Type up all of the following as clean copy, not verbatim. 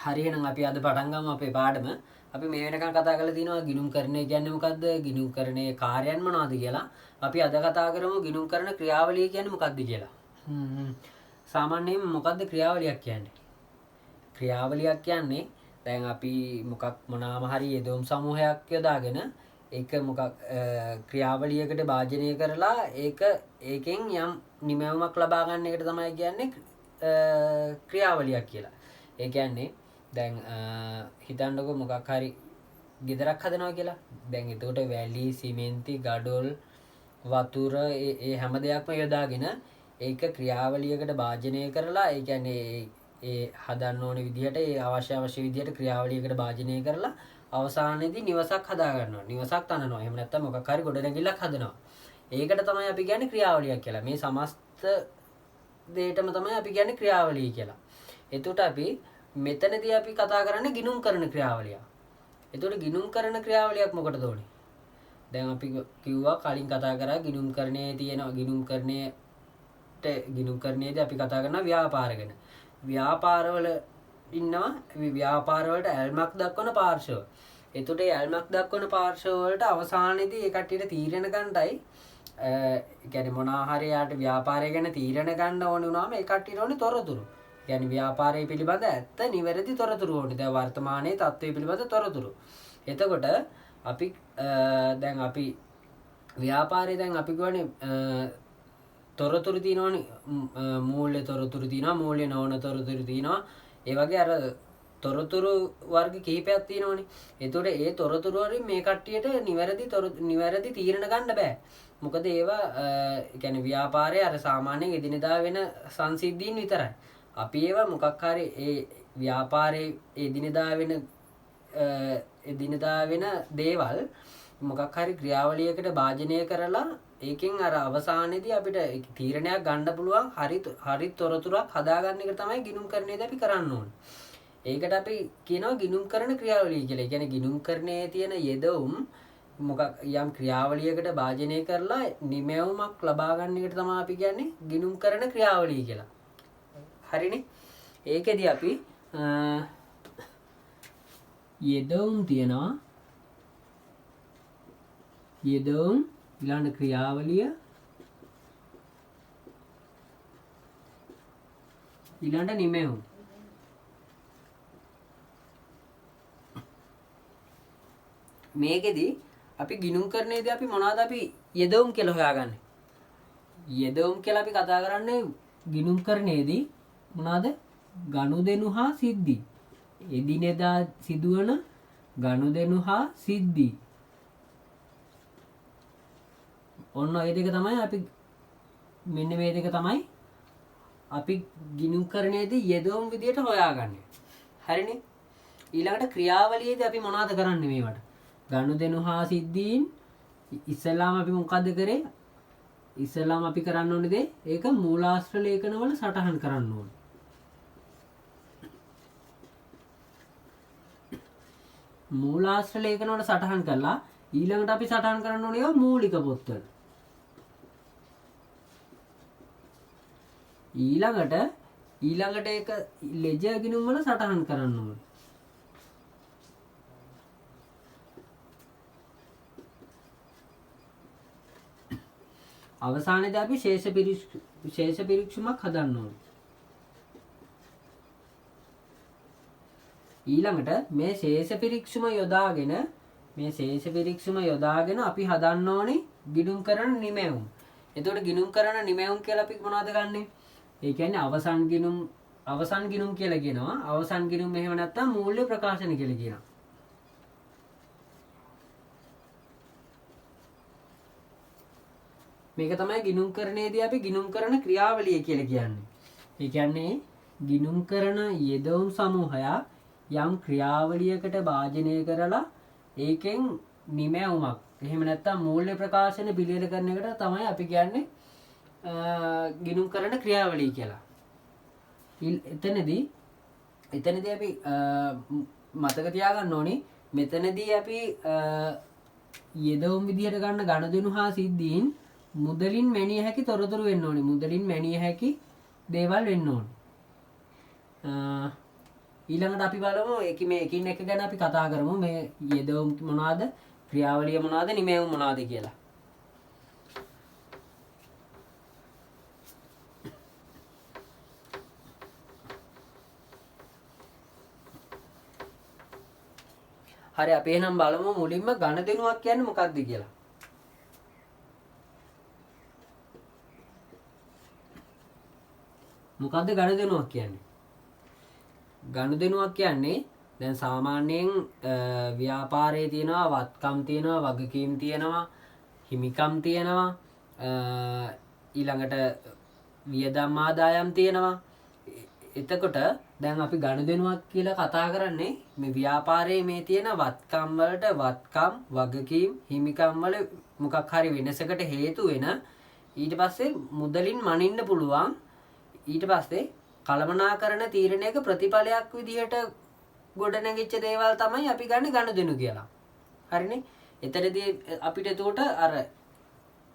හරි එහෙනම් අපි අද පටන් ගමු අපේ පාඩම. අපි මේ වෙනකන් කතා කරලා තිනවා ගිණුම්කරණය කියන්නේ මොකද්ද? ගිණුම්කරණයේ කාර්යයන් මොනවද කියලා. අපි අද කතා කරමු ගිණුම්කරණ ක්‍රියාවලිය කියන්නේ මොකද්ද කියලා. සාමාන්‍යයෙන් මොකද්ද ක්‍රියාවලියක් කියන්නේ? ක්‍රියාවලියක් කියන්නේ දැන් අපි මොනාම හරි යෙදවුම් සමූහයක් යොදාගෙන ඒක ක්‍රියාවලියකට භාජනය කරලා ඒකෙන් යම් නිමැවුමක් ලබා ගන්න එකට තමයි කියන්නේ ක්‍රියාවලියක් කියලා. ඒ කියන්නේ දැන් හිතන්නකො මොකක් හරි ගෙදරක් හදනවා කියලා. දැන් එතකොට වැලි, සිමෙන්ති, ගඩොල්, වතුර ඒ හැම දෙයක්ම යොදාගෙන ඒක ක්‍රියාවලියකට භාජනය කරලා ඒ කියන්නේ ඒ හදන්න ඕන විදිහට ඒ අවශ්‍ය විදිහට ක්‍රියාවලියකට භාජනය කරලා අවසානයේදී නිවසක් හදා ගන්නවා. නිවසක් තනනවා. එහෙම නැත්නම් මොකක් හරි ගොඩනැගිල්ලක් හදනවා. ඒකට තමයි අපි කියන්නේ ක්‍රියාවලියක් කියලා. මේ සමස්ත දෙයටම තමයි අපි කියන්නේ ක්‍රියාවලිය කියලා. එතකොට අපි මෙතනදී අපි කතා කරන්නේ ගිණුම් කරන ක්‍රියාවලිය. එතකොට ගිණුම් කරන ක්‍රියාවලියක් මොකටද ඕනේ? දැන් අපි කිව්වා කලින් කතා කරා ගිණුම්කරණයේ තියෙන ගිණුම්කරණයේදී අපි කතා කරනවා ව්‍යාපාර ගැන. ව්‍යාපාරවල ඉන්නවා ව්‍යාපාරවලට ඇල්මක් දක්වන පාර්ශව. එතකොට ඒ ඇල්මක් දක්වන පාර්ශව වලට අවසානයේදී ඒ කට්ටියට තීරණ ගන්නයි කියන්නේ මොනවා හරි යාට ව්‍යාපාරය ගැන තීරණ ගන්න ඕනේ වුණාම ඒ කට්ටියට ඕනේ තොරතුරු. يعني ව්‍යාපාරය පිළිබඳ ඇත්ත නිවැරදි තොරතුරු ඕනේ. දැන් වර්තමානයේ තත්ත්වය පිළිබඳ තොරතුරු. එතකොට අපි දැන් අපි ව්‍යාපාරයේ දැන් අපි කියන්නේ තොරතුරු තියෙනවනේ මූල්‍ය තොරතුරු තියෙනවා මූල්‍ය නොවන තොරතුරු තියෙනවා. ඒ වගේ අර තොරතුරු වර්ග කිහිපයක් තියෙනවනේ. එතකොට ඒ තොරතුරු වලින් මේ කට්ටියට නිවැරදි තීරණ ගන්න බෑ. මොකද ඒවා يعني ව්‍යාපාරයේ අර සාමාන්‍යයෙන් එදිනෙදා වෙන සංසිද්ධීන් විතරයි. අපි ඒවා මොකක් හරි ඒ ව්‍යාපාරයේ එදිනෙදා වෙන දේවල් මොකක් හරි ක්‍රියාවලියකට භාජනය කරලා ඒකෙන් අර අවසානයේදී අපිට තීරණයක් ගන්න පුළුවන් හරි තොරතුරක් හදාගන්න එක තමයි ගිණුම්කරණයේදී අපි කරන්න ඕනේ. ඒකට අපි කියනවා ගිණුම්කරණ ක්‍රියාවලිය කියලා. ඒ කියන්නේ ගිණුම්කරණයේ තියෙන යෙදවුම් යම් ක්‍රියාවලියකට භාජනය කරලා නිමැවුමක් ලබා ගන්න එකට තමයි අපි කියන්නේ ගිණුම්කරණ ක්‍රියාවලිය කියලා. හරිනේ? ඒකෙදී අපි යෙදවුම් තියනවා යෙදවුම් ඊළඟ ක්‍රියාවලිය ඊළඟ නිමැවුම්. මේකෙදී අපි ගිණුම්කරණයේදී අපි මොනවද අපි යෙදවුම් කියලා හොයාගන්නේ? යෙදවුම් කියලා අපි කතා කරන්නේ ගිණුම්කරණයේදී මොනවද? ගනුදෙනු හා සිද්ධි. එදිනෙදා සිදුවන ගනුදෙනු හා සිද්ධි. ඔන්න ඒ දෙක තමයි අපි මෙන්න මේ දෙක තමයි අපි ගිණුම්කරණයේදී යෙදවුම් විදියට හොයාගන්නේ. හරිනේ? ඊළඟට ක්‍රියාවලියේදී අපි මොනවද කරන්නේ මේවට? ගනුදෙනු හා සිද්ධීන් ඉස්සෙල්ලාම අපි මොකද්ද කරේ? ඉස්සෙල්ලාම අපි කරන්න ඕනේ දේ ඒක මූලාශ්‍ර ලේඛනවල සටහන් කරන්න ඕනේ. මූලාශ්‍ර ලේඛනවල සටහන් කළා ඊළඟට අපි සටහන් කරන්න ඕනේ ඒවා මූලික පොත්වල. ඊළඟට ඒක ලෙජර් ගිණුම් වල සටහන් කරන්න ඕනේ. අවසානයේදී අපි ශේෂ පිරික්සුමක් හදන්න ඕනේ. ඊළඟට මේ ශේෂ පිරික්සුම යොදාගෙන අපි හදන්න ඕනේ ගිණුම්කරණ නිමැවුම්. එතකොට ගිණුම්කරණ නිමැවුම් කියලා අපි මොනවද ගන්නෙ? ඒ කියන්නේ අවසන් ගිණුම් කියලා කියනවා. අවසන් ගිණුම් එහෙම නැත්නම් මූල්‍ය ප්‍රකාශන කියලා කියනවා. මේක තමයි ගිණුම්කරණයේදී අපි ගිණුම්කරණ ක්‍රියාවලිය කියලා කියන්නේ. ඒ කියන්නේ ගිණුම්කරණ යෙදවුම් සමූහයක් යම් ක්‍රියාවලියකට භාජනය කරලා ඒකෙන් නිමැවුමක් එහෙම නැත්නම් මූල්‍ය ප්‍රකාශන පිළියෙල කරන එකට තමයි අපි කියන්නේ ගිණුම්කරණ ක්‍රියාවලිය කියලා. එතනදී අපි මතක තියාගන්න ඕනේ මෙතනදී අපි යෙදවුම් විදිහට ගන්න ගනුදෙනු හා සිද්ධීන් මුදලින් මැනිය හැකි තොරතුරු වෙන්න ඕනේ. මුදලින් මැනිය හැකි දේවල් වෙන්න ඕනේ. ඊළඟට අපි බලමු මේ එකින් එක ගැන අපි කතා කරමු මේ යෙදවුම් මොනවාද ක්‍රියාවලිය මොනවාද නිමැවුම් මොනවාද කියලා. හරි අපි එහෙනම් බලමු මුලින්ම ගණදෙනුවක් කියන්නේ මොකක්ද කියලා. මොකද්ද ගණදෙනුවක් කියන්නේ? ගණදෙනුවක් කියන්නේ දැන් සාමාන්‍යයෙන් ව්‍යාපාරයේ තියෙනවා වත්කම් තියෙනවා වගකීම් තියෙනවා හිමිකම් තියෙනවා ඊළඟට වියදම් ආදායම් තියෙනවා. එතකොට දැන් අපි ගණදෙනුවක් කියලා කතා කරන්නේ මේ ව්‍යාපාරයේ මේ තියෙන වත්කම් වලට වත්කම් වගකීම් හිමිකම් වල මොකක් හරි වෙනසකට හේතු වෙන ඊට පස්සේ මුදලින් මනින්න පුළුවන් ඊට පස්සේ කළමනාකරන තීරණයක ප්‍රතිඵලයක් විදිහට ගොඩනැගිච්ච දේවල් තමයි අපි ගන්න ගණදෙනු කියලා. හරිනේ? එතනදී අපිට එතකොට අර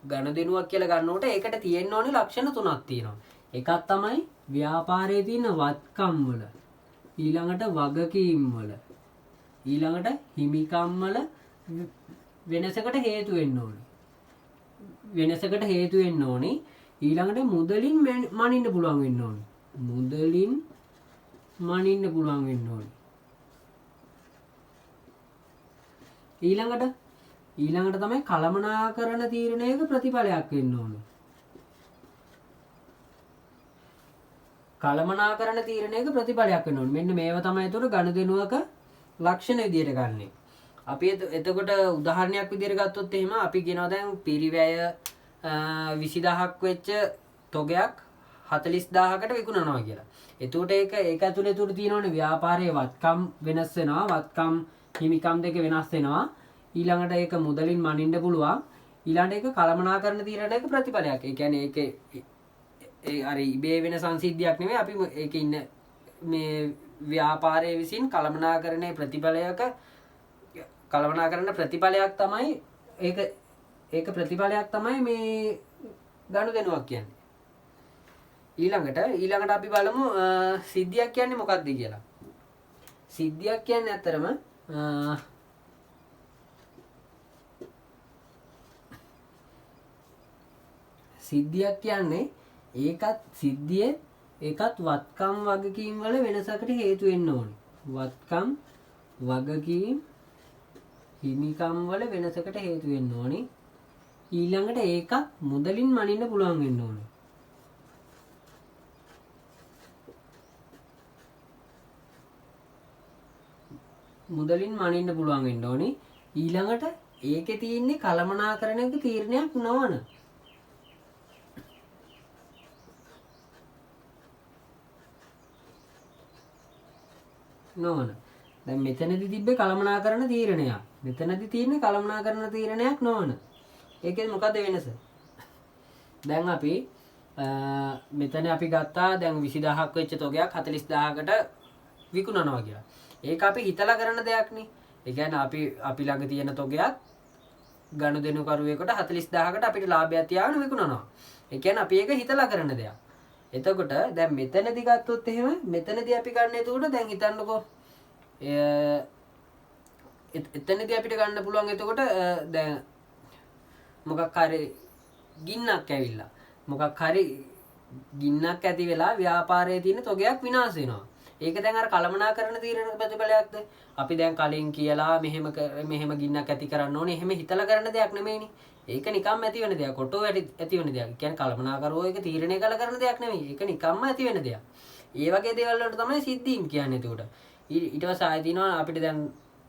ගණදෙනුවක් කියලා ගන්නකොට ඒකට තියෙන්න ඕනේ ලක්ෂණ තුනක් තියෙනවා. එකක් තමයි ව්‍යාපාරයේ තියෙන වත්කම් වල ඊළඟට වගකීම් වල ඊළඟට හිමිකම් වල වෙනසකට හේතු වෙන්න ඕනේ. වෙනසකට හේතු වෙන්න ඕනේ. ඊළඟට මුදලින් මනින්න පුළුවන් වෙන්න ඕනේ. මුදලින් මනින්න පුළුවන් වෙන්න ඕනේ. ඊළඟට තමයි කළමනාකරන තීරණයක ප්‍රතිඵලයක් වෙන්න ඕනේ. කළමනාකරන තීරණයක ප්‍රතිඵලයක් වෙන්න ඕනේ. මෙන්න මේව තමයි ඒතර ගණදෙනුවක ලක්ෂණ විදියට ගන්නෙ. අපි එතකොට උදාහරණයක් විදියට ගත්තොත් එහෙම අපි කියනවා දැන් පිරිවැය 20000ක් වෙච්ච තොගයක් 40000කට විකුණනවා කියලා. එතකොට ඒක ඇතුලේ තුර තියෙනවනේ ව්‍යාපාරයේ වත්කම් වෙනස් වෙනවා, වත්කම් හිමිකම් දෙක වෙනස් වෙනවා. ඊළඟට ඒක මුදලින් මනින්න පුළුවන්. ඊළඟට ඒක කළමනාකරන තීරණයක ප්‍රතිඵලයක්. ඒ කියන්නේ ඒකේ ඒ අර ඉබේ වෙන සංසිද්ධියක් නෙමෙයි අපි ඒකේ ඉන්න මේ ව්‍යාපාරයේ විසින් කළමනාකරණයේ ප්‍රතිඵලයක කළමනාකරන ප්‍රතිඵලයක් තමයි ඒක ප්‍රතිඵලයක් තමයි මේ ගනුදෙනුවක් කියන්නේ. ඊළඟට අපි බලමු සිද්ධියක් කියන්නේ මොකක්ද කියලා. සිද්ධියක් කියන්නේ ඇත්තරම සිද්ධියක් කියන්නේ ඒකත් වත්කම් වගකීම් වල වෙනසකට හේතු වෙන්න ඕනේ. වත්කම් වගකීම් හිමිකම් වල වෙනසකට හේතු වෙන්න ඕනේ. ඊළඟට ඒක මුදලින් මනින්න පුළුවන් වෙන්න ඕනේ. මුදලින් මනින්න පුළුවන් වෙන්න ඕනේ. ඊළඟට ඒකේ තියෙන්නේ කළමනාකරණයක තීරණයක් නොවන. දැන් මෙතනදි තිබ්බේ කළමනාකරන තීරණයක්. මෙතනදි තියෙන්නේ කළමනාකරන තීරණයක් නොවන. ඒකෙන් මොකද වෙනස? දැන් අපි මෙතන අපි ගත්තා දැන් 20000ක් වෙච්ච තොගයක් 40000කට විකුණනවා කියලා. ඒක අපි හිතලා කරන දෙයක් නේ. ඒ කියන්නේ අපි ළඟ තියෙන තොගයක් ගනුදෙනු කරුවෙකුට 40000කට අපිට ලාභයක් තියාගෙන විකුණනවා. ඒ කියන්නේ අපි ඒක හිතලා කරන දෙයක්. එතකොට දැන් මෙතනදී ගත්තොත් එහෙම මෙතනදී අපි ගන්න එතකොට දැන් හිතන්නකෝ එතනදී අපිට ගන්න පුළුවන් එතකොට දැන් මොකක් හරි ගින්නක් ඇවිල්ලා මොකක් හරි ගින්නක් ඇති වෙලා ව්‍යාපාරයේ තියෙන තොගයක් විනාශ වෙනවා. ඒක දැන් අර කළමනාකරන තීරණ ප්‍රතිඵලයක්ද? අපි දැන් කලින් කියලා මෙහෙම ගින්නක් ඇති කරන්න ඕනේ. එහෙම හිතලා කරන දෙයක් නෙමෙයිනේ. ඒක නිකම්ම ඇති වෙන දෙයක්. කොටෝ ඇති වෙන දෙයක්. කියන්නේ කළමනාකරෝ එක තීරණය කළ කරන දෙයක් නෙමෙයි. ඒක නිකම්ම ඇති වෙන දෙයක්. ඒ වගේ දේවල් වලට තමයි සිද්ධීම් කියන්නේ එතකොට. ඊට පස්සේ ආයෙ දිනවා අපිට දැන්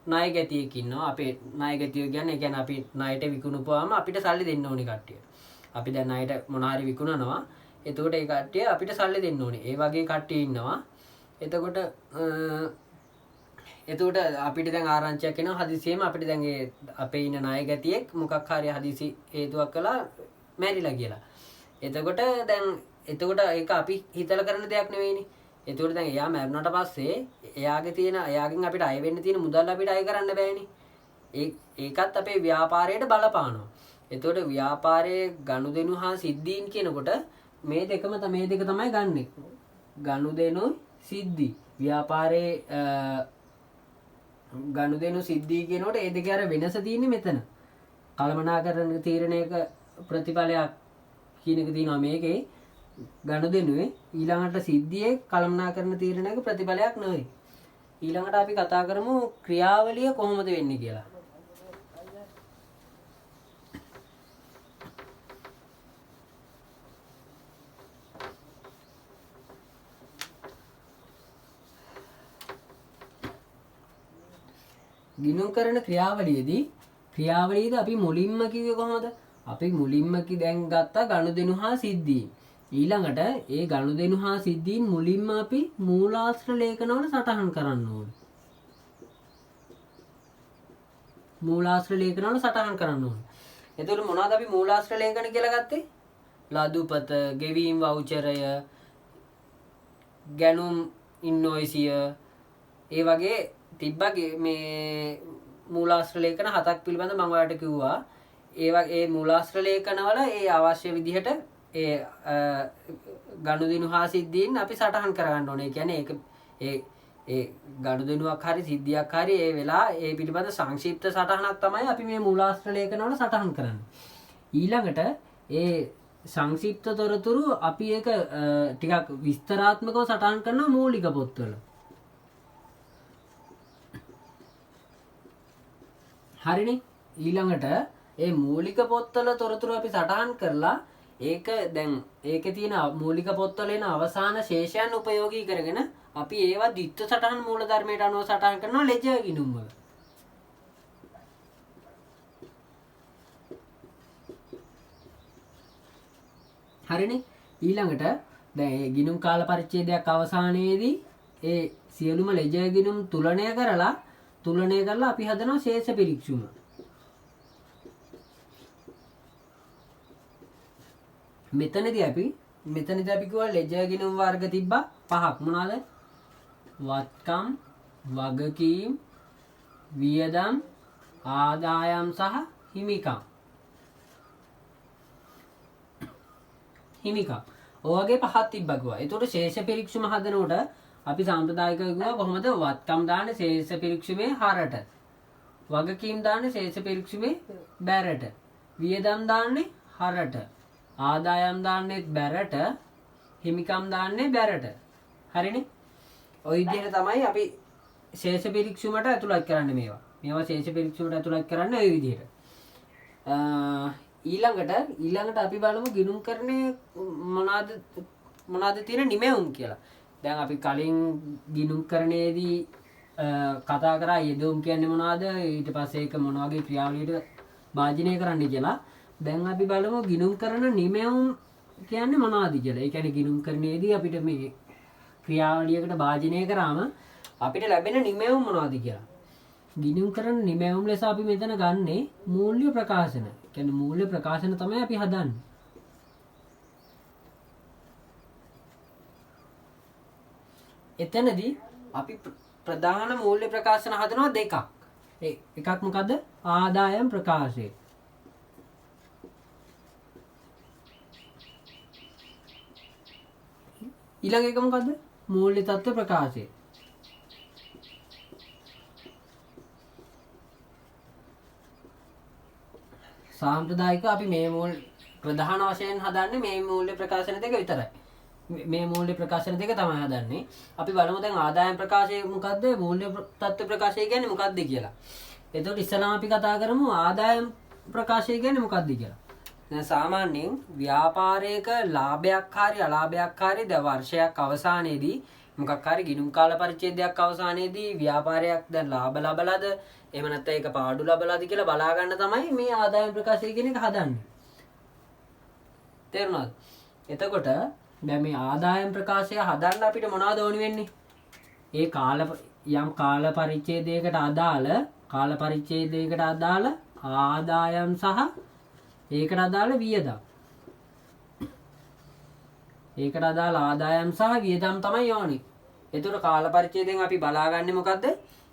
ණය ගැතියෙක් ඉන්නවා. අපේ ණය ගැතිය කියන්නේ ඒ කියන්නේ අපි ණයට විකුණුපුවාම අපිට සල්ලි දෙන්න ඕනේ කට්ටිය. අපි දැන් ණයට මොන හරි විකුණනවා. එතකොට ඒ කට්ටිය අපිට සල්ලි දෙන්න ඕනේ. ඒ වගේ කට්ටිය ඉන්නවා. එතකොට අපිට දැන් ආරංචියක් එනවා හදිසියෙම අපිට දැන් අපේ ඉන්න ණය ගැතියෙක් මොකක් හරි හදිසි හේතුවක් කළා මැරිලා කියලා. එතකොට ඒක අපි හිතලා කරන දෙයක් නෙවෙයිනේ. එතකොට දැන් එයා මැරුණාට පස්සේ එයාගෙන් අපිට අය වෙන්න තියෙන මුදල් අපිට අය කරන්න බෑනේ. ඒකත් අපේ ව්‍යාපාරයට බලපානවා. එතකොට ව්‍යාපාරයේ ගනුදෙනු හා සිද්ධීන් කියනකොට මේ දෙක තමයි ගන්නෙ. ගනුදෙනු සිද්ධි ව්‍යාපාරයේ ගනුදෙනු සිද්ධිය කියනකොට ඒ දෙක අර වෙනස තියෙන්නේ මෙතන. කළමනාකරන තීරණයක ප්‍රතිඵලයක් කියන එක තියෙනවා මේකේ ගනුදෙනුවේ. ඊළඟට සිද්ධියේ කළමනාකරන තීරණයක ප්‍රතිඵලයක් නෙවෙයි. ඊළඟට අපි කතා කරමු ක්‍රියාවලිය කොහොමද වෙන්නේ කියලා. ගිණුම් කරන ක්‍රියාවලියේදී අපි මුලින්ම කිව්වේ කොහොමද? අපි මුලින්ම දැන් ගත්තා ගනුදෙනු හා සිද්ධීන්. ඊළඟට ඒ ගනුදෙනු හා සිද්ධීන් මුලින්ම අපි මූලාශ්‍ර ලේඛනවල සටහන් කරන්න ඕනේ. මූලාශ්‍ර ලේඛනවල සටහන් කරන්න ඕනේ. එතකොට මොනවද අපි මූලාශ්‍ර ලේඛන කියලා ගත්තේ? ලදුපත, ගෙවීම් වවුචරය, ගැනුම් ඉන්වොයිසිය, ඒ වගේ තිබ්බගේ මේ මූලාශ්‍ර ලේඛන 7ක් පිළිබඳ මම ඔයාලට කිව්වා. ඒ මූලාශ්‍ර ලේඛනවල ඒ අවශ්‍ය විදිහට ඒ ගනුදෙනු හා සිද්ධීන් අපි සටහන් කරගන්න ඕනේ. ඒ කියන්නේ ඒ ගනුදෙනුවක් හරි සිද්ධියක් හරි ඒ වෙලා ඒ පිළිබඳ සංක්ෂිප්ත සටහනක් තමයි අපි මේ මූලාශ්‍ර ලේඛනවල සටහන් කරන්නේ. ඊළඟට ඒ සංක්ෂිප්ත තොරතුරු අපි ඒක ටිකක් විස්තරාත්මකව සටහන් කරනවා මූලික පොත්වල. හරිනේ. ඊළඟට ඒ මූලික පොත්වල තොරතුරු අපි සටහන් කරලා ඒක දැන් ඒකේ තියෙන මූලික පොත්වල එන අවසාන ශේෂයන් උපයෝගී කරගෙන අපි ඒවා ද්විත්ව සටහන් මූල ධර්මයට අනුව සටහන් කරනවා ලෙජර් ගිණුම් වල. හරිනේ. ඊළඟට දැන් ඒ ගිණුම් කාල පරිච්ඡේදයක් අවසානයේදී ඒ සියලුම ලෙජර් ගිණුම් තුලනය කරලා අපි හදනවා ශේෂ පිරික්සුම. මෙතනදී අපි කිව්වා ලෙජර් ගිණුම් වර්ග තිබ්බා 5ක්. මොනවාද? වත්කම්, වගකීම්, වියදම්, ආදායම් සහ හිමිකම්. ඔය වගේ 5ක් තිබ්බා කිව්වා. ඒතකොට ශේෂ පිරික්සුම හදනකොට අපි සාම්ප්‍රදායිකව කිව්වා කොහොමද වත්කම් දාන්නේ ශේෂ පිරික්සුමේ හරට. වගකීම් දාන්නේ ශේෂ පිරික්සුමේ බැරට. වියදම් දාන්නේ හරට. ආදායම් දාන්නේ බැරට. හිමිකම් දාන්නේ බැරට. හරිනේ. ওই විදිහට තමයි අපි ශේෂ පිරික්සුමට ඇතුළත් කරන්නේ මේවා. මේවා ශේෂ පිරික්සුමට ඇතුළත් කරන්නේ ওই විදිහට. ඊළඟට අපි බලමු ගිණුම්කරණයේ මොනවාද තියෙන නිමැවුම් කියලා. දැන් අපි කලින් ගිණුම්කරණයේදී කතා කරා යෙදවුම් කියන්නේ මොනවද? ඊට පස්සේ ඒක මොන වගේ ක්‍රියාවලියට භාජනය කරන්න කියලා. දැන් අපි බලමු ගිණුම්කරණ නිමැවුම් කියන්නේ මොනවද කියලා. ඒ කියන්නේ ගිණුම්කරණයේදී අපිට මේ ක්‍රියාවලියකට භාජනය කරාම අපිට ලැබෙන නිමැවුම් මොනවද කියලා. ගිණුම්කරණ නිමැවුම් ලෙස අපි මෙතන ගන්නේ මූල්‍ය ප්‍රකාශන. ඒ කියන්නේ මූල්‍ය ප්‍රකාශන තමයි අපි හදන්නේ. එතනදී අපි ප්‍රධාන මූල්‍ය ප්‍රකාශන හදනවා දෙකක්. එකක් මොකද්ද? ආදායම් ප්‍රකාශය. ඊළඟ එක මොකද්ද? මූල්‍ය තත්ත්ව ප්‍රකාශය. සාම්ප්‍රදායික අපි මේ ප්‍රධාන වශයෙන් හදන්නේ මේ මූල්‍ය ප්‍රකාශන දෙක විතරයි. මේ මූල්‍ය ප්‍රකාශන දෙක තමයි හදන්නේ. අපි බලමු දැන් ආදායම් ප්‍රකාශය මොකද්ද? මූල්‍ය තත්ත්ව ප්‍රකාශය කියන්නේ මොකක්ද කියලා. එතකොට ඉස්සෙල්ලාම අපි කතා කරමු ආදායම් ප්‍රකාශය කියන්නේ මොකක්ද කියලා. දැන් සාමාන්‍යයෙන් ව්‍යාපාරයක ලාභයක් හරි අලාභයක් හරි ද වර්ෂයක් අවසානයේදී මොකක් හරි ගිණුම් කාල පරිච්ඡේදයක් අවසානයේදී ව්‍යාපාරයක් දැන් ලාභ ලබලාද එහෙම නැත්නම් ඒක පාඩු ලබලාද කියලා බලා ගන්න තමයි මේ ආදායම් ප්‍රකාශය කියන එක හදන්නේ. තේරුණාද? එතකොට දැන් මේ ආදායම් ප්‍රකාශය හදන්න අපිට මොනවද ඕනි වෙන්නේ? ඒ යම් කාල පරිච්ඡේදයකට අදාළ ආදායම් සහ ඒකට අදාළ වියදම්. ඒකට අදාළ ආදායම් සහ වියදම් තමයි ඕනි. ඒතර කාල පරිච්ඡේදයෙන් අපි බලාගන්නේ මොකද්ද?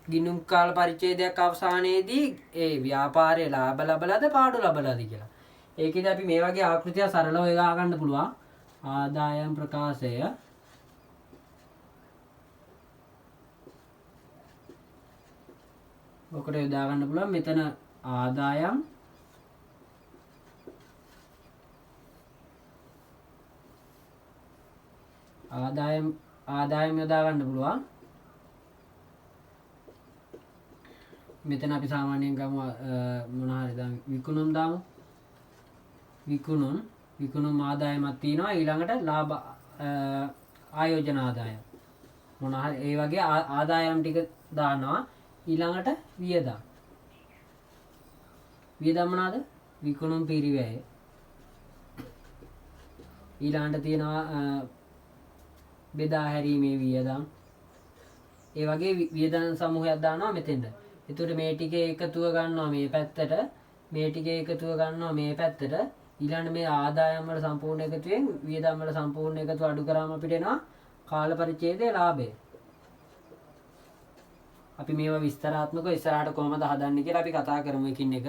ගිණුම් කාල පරිච්ඡේදයක් අවසානයේදී ඒ ව්‍යාපාරයේ ලාභ ලබලාද පාඩු ලබලාද කියලා. ඒකෙදි අපි මේ වගේ ආකෘතිය සරලව යොදා ගන්න පුළුවන්. ආදායම් ප්‍රකාශය ඔකට යොදා ගන්න පුළුවන්. මෙතන ආදායම් යොදා ගන්න පුළුවන්. මෙතන අපි සාමාන්‍යයෙන් ගමු මොන හරි දැන් විකුණුම් දාමු. විකුණුම් ආදායමක් තියෙනවා. ඊළඟට ලාභ ආයෝජන ආදායම් මොන හරි ඒ වගේ ආදායම් ටික දානවා. ඊළඟට වියදම් මොනවාද? විකුණුම් පිරිවැය. ඊළඟට තියෙනවා බෙදා හැරීමේ වියදම්. ඒ වගේ වියදම් සමූහයක් දානවා මෙතෙන්ට. එතකොට මේ ටිකේ එකතුව ගන්නවා මේ පැත්තට, මේ ටිකේ එකතුව ගන්නවා මේ පැත්තට. ඊළඟ මේ ආදායම් වල සම්පූර්ණ එකතුවෙන් වියදම් වල සම්පූර්ණ එකතුව අඩු කරාම අපිට එනවා කාල පරිච්ඡේදයේ ලාභය. අපි මේවා විස්තරාත්මකව ඉස්සරහට කොහොමද හදන්නේ කියලා අපි කතා කරමු එකින් එක.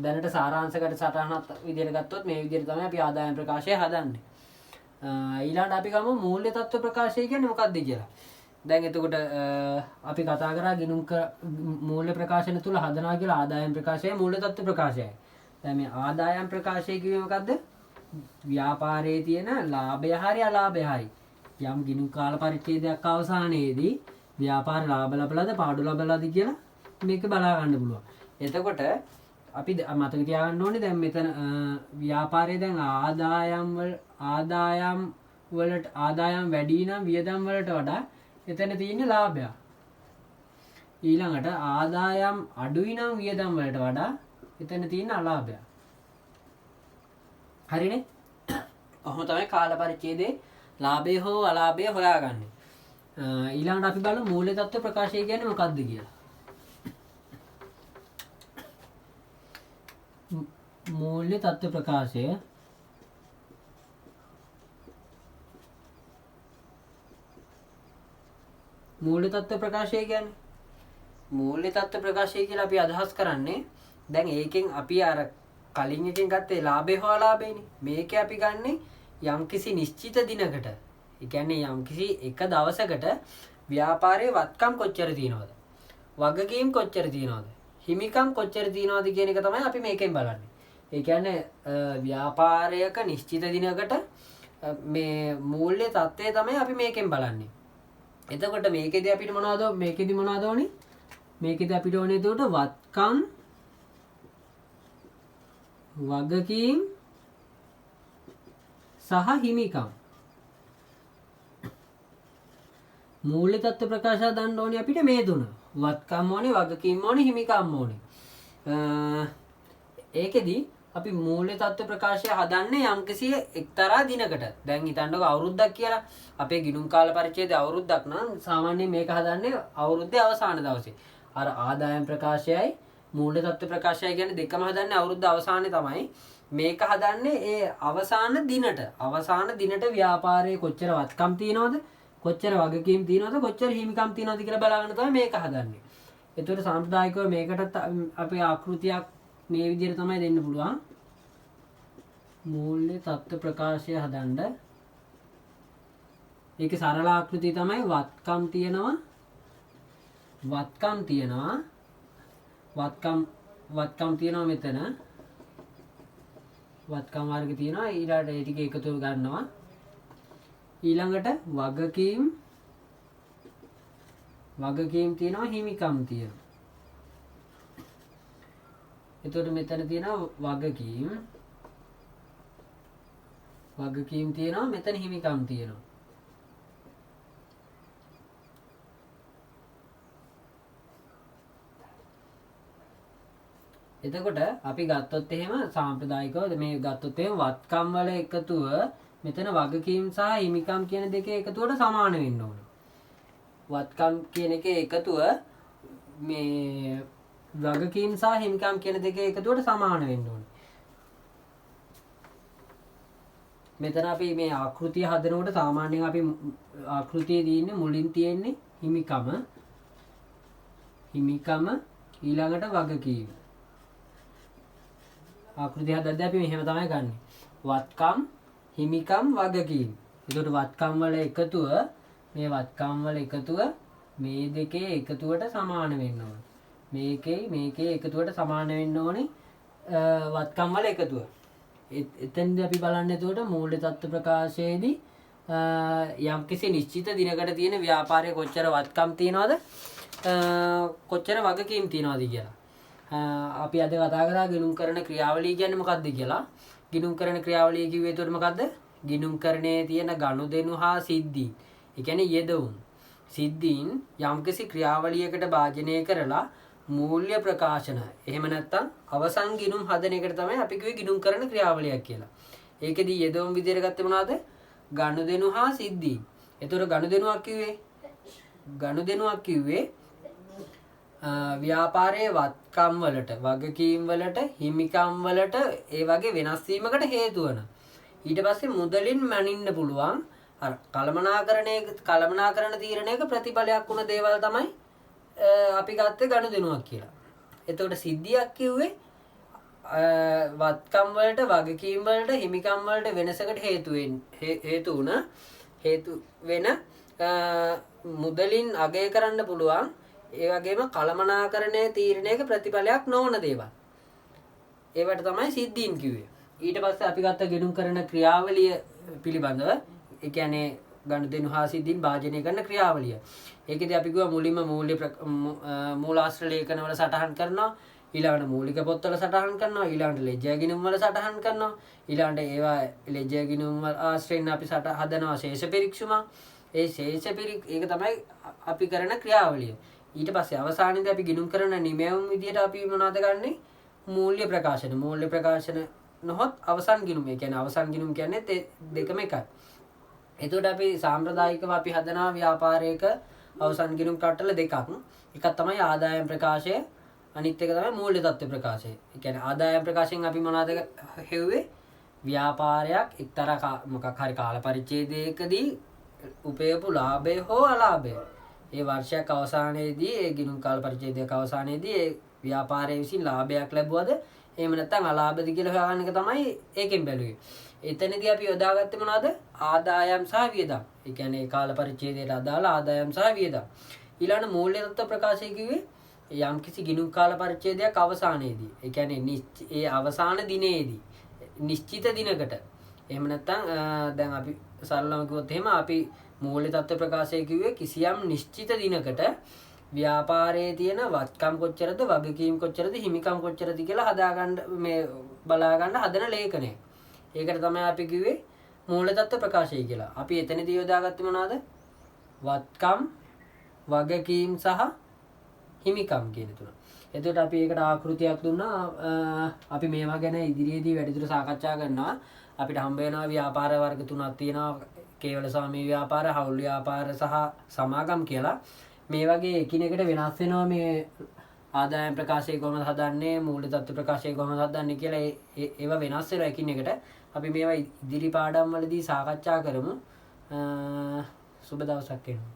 දැනට සාරාංශකට සටහනක් විදිහට ගත්තොත් මේ විදිහට තමයි අපි ආදායම් ප්‍රකාශය හදන්නේ. ඊළඟට අපි ගමු මූල්‍ය තත්ත්ව ප්‍රකාශය කියන්නේ මොකක්ද කියලා. දැන් එතකොට අපි කතා කරා ගිණුම් මූල්‍ය ප්‍රකාශන තුල හදනවා කියලා ආදායම් ප්‍රකාශය මූල්‍ය තත්ත්ව ප්‍රකාශයයි. දැන් මේ ආදායම් ප්‍රකාශය කිව්වේ මොකද්ද? ව්‍යාපාරයේ තියෙන ලාභය හරි අලාභය හරි යම් ගිණුම් කාල පරිච්ඡේදයක් අවසානයේදී ව්‍යාපාර ලාභ ලබලාද පාඩු ලබලාද කියලා මේක බලා ගන්න පුළුවන්. එතකොට අපි මතක තියාගන්න ඕනේ දැන් මෙතන ව්‍යාපාරයේ දැන් ආදායම් වැඩි නම් වියදම් වලට වඩා එතන තියෙන ලාභය. ඊළඟට ආදායම් අඩුයි නම් වියදම් වලට වඩා එතන තියෙන අලාභය. හරිනේ? ඔහොම තමයි කාල පරිච්ඡේදයේ ලාභය හෝ අලාභය හොයාගන්නේ. ඊළඟට අපි බලමු මූල්‍ය තත්ත්ව ප්‍රකාශය කියන්නේ මොකක්ද කියලා. මූල්‍ය තත්ත්ව ප්‍රකාශය මූල්‍ය තත්ත්ව ප්‍රකාශය කියලා අපි අදහස් කරන්නේ දැන් ඒකෙන් අපි අර කලින් එකෙන් ගත්තේ ලාභය හෝ අලාභයනේ. මේකේ අපි ගන්නේ යම්කිසි නිශ්චිත දිනකට. ඒ කියන්නේ යම්කිසි එක දවසකට ව්‍යාපාරයේ වත්කම් කොච්චර තියෙනවද? වගකීම් කොච්චර තියෙනවද? හිමිකම් කොච්චර තියෙනවද කියන එක තමයි අපි මේකෙන් බලන්නේ. ඒ කියන්නේ ව්‍යාපාරයක නිශ්චිත දිනකට මේ මූල්‍ය තත්ත්වය තමයි අපි මේකෙන් බලන්නේ. එතකොට මේකෙදි අපිට මොනවද ඕනේ? මේකෙදි අපිට ඕනේ එතකොට වත්කම් වගකීම් සහ හිමිකම්. මූල්‍ය තත්ත්ව ප්‍රකාශය දාන්න ඕනේ අපිට මේ තුන. වත්කම් ඕනේ, වගකීම් ඕනේ, හිමිකම් ඕනේ. ඒකෙදි අපි මූල්‍ය තත්ත්ව ප්‍රකාශය හදන්නේ යම්කිසි එක්තරා දිනකට. දැන් හිතන්නකො අවුරුද්දක් කියලා. අපේ ගිණුම් කාල පරිච්ඡේදය අවුරුද්දක් නම් සාමාන්‍යයෙන් මේක හදන්නේ අවුරුද්දේ අවසාන දවසේ. අර ආදායම් ප්‍රකාශයයි මූල්‍ය තත්ත්ව ප්‍රකාශයයි කියන්නේ දෙකම හදන්නේ අවුරුද්ද අවසානයේ තමයි. මේක හදන්නේ ඒ අවසාන දිනට ව්‍යාපාරයේ කොච්චර වත්කම් තියනවද, කොච්චර වගකීම් තියනවද, කොච්චර හිමිකම් තියනවද කියලා බලාගෙන තමයි මේක හදන්නේ. ඒතකොට සාම්ප්‍රදායිකව මේකට අපේ ආකෘතියක් මේ විදිහට තමයි දෙන්න පුළුවන්. මූල්‍ය තත්ත්ව ප්‍රකාශය හදන්න. ඒකේ සරල ආකෘතිය තමයි වත්කම් තියෙනවා මෙතන. වත්කම් වර්ග තියෙනවා. ඊළඟට ඒ ටික එකතු ගන්නවා. ඊළඟට වගකීම් තියෙනවා, හිමිකම් තියෙනවා. එතකොට මෙතන තියෙනවා වගකීම් තියෙනවා, මෙතන හිමිකම් තියෙනවා. එතකොට අපි ගත්තොත් එහෙම සාම්ප්‍රදායිකව මේ ගත්තොත් එහෙම වත්කම් වල එකතුව මෙතන වගකීම් සහ හිමිකම් කියන දෙකේ එකතුවට සමාන වෙන්න ඕන. වත්කම් කියන එකේ එකතුව මේ වගකීම් සහ හිමිකම් කියන දෙකේ එකතුවට සමාන වෙන්න ඕන. මෙතන අපි මේ ආකෘතිය හදනකොට සාමාන්‍යයෙන් අපි ආකෘතියේ තියෙන්නේ මුලින් තියෙන්නේ හිමිකම ඊළඟට වගකීම. ආකෘතිය හදද්දී අපි මෙහෙම තමයි ගන්නෙ. වත්කම්, හිමිකම්, වගකීම්. ඒකට වත්කම් වල එකතුව මේ දෙකේ එකතුවට සමාන වෙන්න ඕන. මේකේ එකතුවට සමාන වෙන්න ඕනේ වත්කම් වල එකතුව. එතෙන්දී අපි බලන්නේ එතකොට මූල්‍ය තත්ත්ව ප්‍රකාශයේදී යම්කිසි නිශ්චිත දිනකට තියෙන ව්‍යාපාරයේ කොච්චර වත්කම් තියනවද කොච්චර වගකීම් තියනවද කියලා. අපි අද කතා කරා ගිණුම් කරන ක්‍රියාවලිය කියන්නේ මොකක්ද කියලා. ගිණුම් කරන ක්‍රියාවලිය කිව්වේ එතකොට මොකද්ද? ගිණුම් කරණයේ තියෙන ගනුදෙනු හා සිද්ධීන්. ඒ කියන්නේ යෙදවුම්. සිද්ධීන් යම්කිසි ක්‍රියාවලියකට භාජනය කරලා මූල්‍ය ප්‍රකාශන. එහෙම නැත්නම් අවසන් ගිණුම් හදන එකට තමයි අපි කිව්වේ ගිණුම් කරන ක්‍රියාවලියක් කියලා. ඒකෙදී යෙදවුම් විදියට ගත්තේ මොනවද? ගනුදෙනු හා සිද්ධීන්. ඒතකොට ගනුදෙනුවක් කිව්වේ ව්‍යාපාරයේ වත්කම් වලට, වගකීම් වලට, හිමිකම් වලට ඒ වගේ වෙනස් වීමකට හේතු වෙන. ඊට පස්සේ මුදලින් මැනින්න පුළුවන් අර කළමනාකරණ තීරණයක ප්‍රතිඵලයක් වුණ දේවල් තමයි අපි ගත්තේ ගනුදෙනුවක් කියලා. එතකොට සිද්ධියක් කිව්වේ වත්කම් වලට, වගකීම් වලට, හිමිකම් වලට වෙනසකට හේතු වෙන මුදලින් අගය කරන්න පුළුවන් ඒ වගේම කළමනාකරණයේ තීරණයක ප්‍රතිඵලයක් නොවන දේවල්. ඒවට තමයි සිද්ධීන් කිව්වේ. ඊට පස්සේ අපි ගත්ත ගිණුම් කරන ක්‍රියාවලිය පිළිබඳව ඒ කියන්නේ ගනුදෙනු හා සිද්ධීන් භාජනය කරන ක්‍රියාවලිය. ඒකෙදි අපි කිව්වා මුලින්ම මූලාශ්‍ර ලේඛන වල සටහන් කරනවා, ඊළඟට මූලික පොත්වල සටහන් කරනවා, ඊළඟට ලෙජ්ජා ගිණුම් වල සටහන් කරනවා, ඊළඟට ඒවා ලෙජ්ජා ගිණුම් වල ආශ්‍රයෙන් අපි හදනවා ශේෂ පිරික්සුම. ඒ ශේෂ ඒක තමයි අපි කරන ක්‍රියාවලිය. ඊට පස්සේ අවසානයේදී අපි ගිණුම් කරන නිමැවුම් විදියට අපි මොනවද ගන්නෙ? මූල්‍ය ප්‍රකාශන. මූල්‍ය ප්‍රකාශන නොහොත් අවසන් ගිණුම්. ඒ කියන්නේ අවසන් ගිණුම් කියන්නේ දෙකම එකයි. එතකොට අපි සාම්ප්‍රදායිකව අපි හදනවා ව්‍යාපාරයක අවසන් ගිණුම් කට්ටල දෙකක්. එකක් තමයි ආදායම් ප්‍රකාශය, අනිත් එක තමයි මූල්‍ය තත්ත්ව ප්‍රකාශය. ඒ කියන්නේ ආදායම් ප්‍රකාශයෙන් අපි මොනවද හෙව්වේ? ව්‍යාපාරයක් එක්තරා මොකක් හරි කාල පරිච්ඡේදයකදී උපයපු ලාභය හෝ අලාභය. ඒ වර්ෂයක් අවසානයේදී ඒ ගිණුම් කාල පරිච්ඡේදයක අවසානයේදී ඒ ව්‍යාපාරයේ විසින් ලාභයක් ලැබුවද එහෙම නැත්නම් අලාභද කියලා හොයාගන්න එක තමයි ඒකෙන් බැලුවේ. එතනදී අපි යොදාගත්තේ මොනවද? ආදායම් සහ වියදම්. ඒ කියන්නේ කාල පරිච්ඡේදයට අදාළ ආදායම් සහ වියදම්. ඊළඟ මූල්‍ය තත්ත්ව ප්‍රකාශය කිව්වේ යම්කිසි ගිණුම් කාල පරිච්ඡේදයක් අවසානයේදී. ඒ කියන්නේ ඒ අවසාන දිනේදී නිශ්චිත දිනකට. එහෙම නැත්නම් දැන් අපි සරලව කිව්වොත් එහෙම අපි මූල්‍ය තත්ත්ව ප්‍රකාශය කිව්වේ කිසියම් නිශ්චිත දිනකට ව්‍යාපාරයේ තියෙන වත්කම් කොච්චරද, වගකීම් කොච්චරද, හිමිකම් කොච්චරද කියලා හදාගන්න බලාගන්න හදන ලේඛනය. ඒකට තමයි අපි කිව්වේ මූල්‍ය තත්ත්ව ප්‍රකාශය කියලා. අපි එතනදී යොදාගත්තේ මොනවද? වත්කම්, වගකීම් සහ හිමිකම් කියන තුන. එතකොට අපි ඒකට ආකෘතියක් දුන්නා. අපි මේවා ගැන ඉදිරියේදී වැඩිදුර සාකච්ඡා කරනවා. අපිට හම්බ වෙනවා ව්‍යාපාර වර්ග තුනක් තියෙනවා. කේවල සාමීය ව්‍යාපාර, හවුල් ව්‍යාපාර සහ සමාගම් කියලා. මේ වගේ එකිනෙකට වෙනස් වෙනවා මේ ආදායම් ප්‍රකාශය කොහොමද හදන්නේ, මූල්‍ය තත්ත්ව ප්‍රකාශය කොහොමද හදන්නේ කියලා ඒවා වෙනස් වෙනවා එකිනෙකට. අපි මේවා ඉදිරි පාඩම් වලදී සාකච්ඡා කරමු. සුබ දවසක් වෙනවා.